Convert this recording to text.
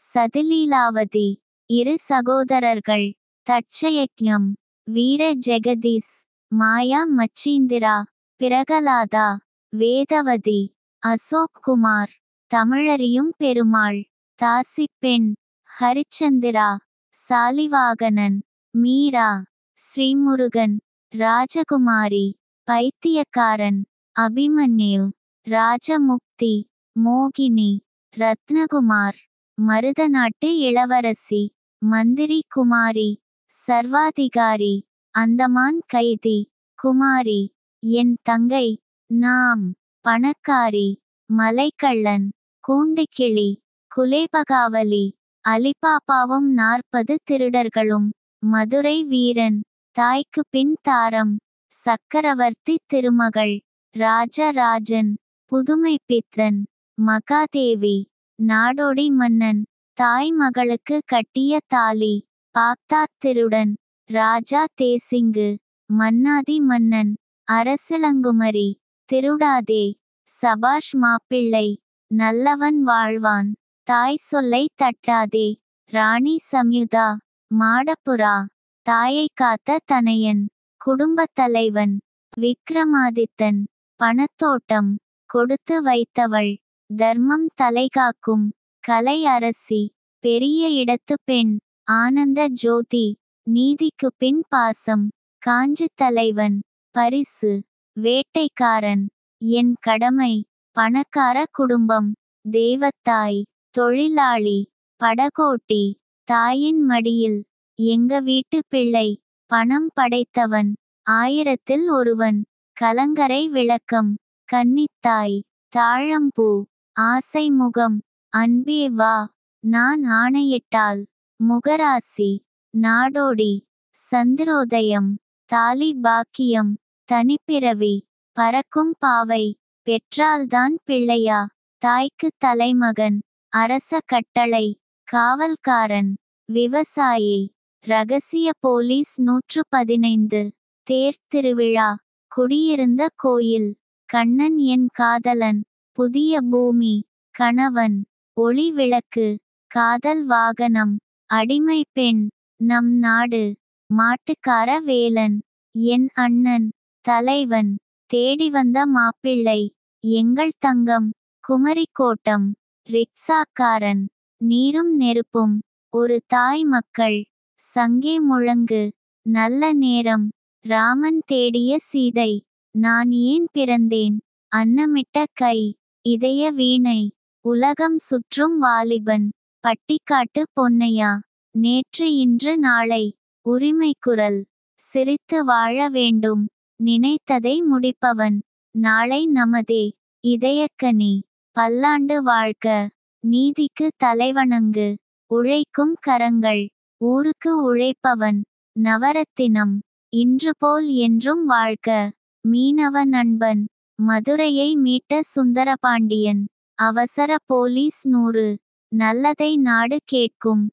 சதிலீலாவதி. இரு சகோதரர்கள். தட்சயக்ஞம். வீர ஜெகதீஷ். மாயா மச்சீந்திரா. பிரகலாதா. வேதவதி. அசோக் குமார். தமிழறியும் பெருமாள். தாசிப்பெண். ஹரிச்சந்திரா. சாலிவாகனன். மீரா. ஸ்ரீமுருகன். ராஜகுமாரி. பைத்தியக்காரன். அபிமன்யு. ராஜமுக்தி. மோகினி. ரத்னகுமார். மருதநாட்டு இளவரசி. மந்திரி குமாரி. சர்வாதிகாரி. அந்தமான் கைதி. குமாரி. என் தங்கை. நாம். பணக்காரி. மலைக்கள்ளன். கூண்டுக்கிளி. குலேபகாவலி. அலிபாபாவும் 40 திருடர்களும். மதுரை வீரன். தாய்க்கு பின் தாரம். சக்கரவர்த்தி திருமகள். ராஜராஜன். புதுமைப்பித்தன். மகாதேவி. நாடோடி மன்னன். தாய் மகளுக்கு கட்டிய தாலி. பாக்தாத் திருடன். ராஜா தேசிங்கு. மன்னாதி மன்னன். அரசிளங்குமரி. திருடாதே. சபாஷ் மாப்பிள்ளை. நல்லவன் வாழ்வான். தாய் சொல்லை தட்டாதே. ராணி சம்யுதா. மாடப்புறா. தாயை காத்த தனையன். குடும்பத் தலைவன். விக்ரமாதித்தன். பணத்தோட்டம். கொடுத்து வைத்தவள். தர்மம் தலைகாக்கும். கலை அரசி. பெரிய இடத்து பெண். ஆனந்த ஜோதி. நீதிக்கு பின் பாசம். காஞ்சி தலைவன். பரிசு. வேட்டைக்காரன். என் கடமை. பணக்கார குடும்பம். தேவத்தாய். தொழிலாளி. படகோட்டி. தாயின் மடியில். எங்க வீட்டு பிள்ளை. பணம் படைத்தவன். 1000ல் ஒருவன். கலங்கரை விளக்கம். கன்னித்தாய். தாழம்பூ. ஆசை முகம். அன்பே வா. நான் ஆணையிட்டால். முகராசி. நாடோடி. சந்திரோதயம். தாலி பாக்கியம். தனிப்பிறவி. பறக்கும் பாவை. பெற்றால்தான் பிள்ளையா. தாய்க்கு தலைமகன். அரச கட்டளை. காவல்காரன். விவசாயி. இரகசிய போலீஸ். 115. தேர் திருவிழா. குடியிருந்த கோயில். கண்ணன் என் காதலன். புதிய பூமி. கணவன். ஒளி விளக்கு. காதல் வாகனம். அடிமை பெண். நம் நாடு. மாட்டுக்கார வேலன். என் அண்ணன். தலைவன். தேடி வந்த மாப்பிள்ளை. எங்கள் தங்கம். குமரிக்கோட்டம். ரிக்சாக்காரன். நீரும் நெருப்பும். ஒரு தாய் மக்கள். சங்கே முழங்கு. நல்ல நேரம். ராமன் தேடிய சீதை. நான் ஏன் பிறந்தேன். அன்னமிட்ட கை. இதய வீணை. உலகம் சுற்றும் வாலிபன். பட்டிக்காட்டு பொன்னையா. நேற்று இன்று நாளை. உரிமைக்குரல். சிரித்து வாழ வேண்டும். நினைத்ததை முடிப்பவன். நாளை நமதே. இதயக்கனி. பல்லாண்டு வாழ்க. நீதிக்கு தலைவணங்கு. உழைக்கும் கரங்கள். ஊருக்கு உழைப்பவன். நவரத்தினம். இன்று போல் என்றும் வாழ்க. மீனவ நண்பன். மதுரையை மீட்ட சுந்தரபாண்டியன். அவசர போலீஸ் 100. நல்லதை நாடு கேட்கும்.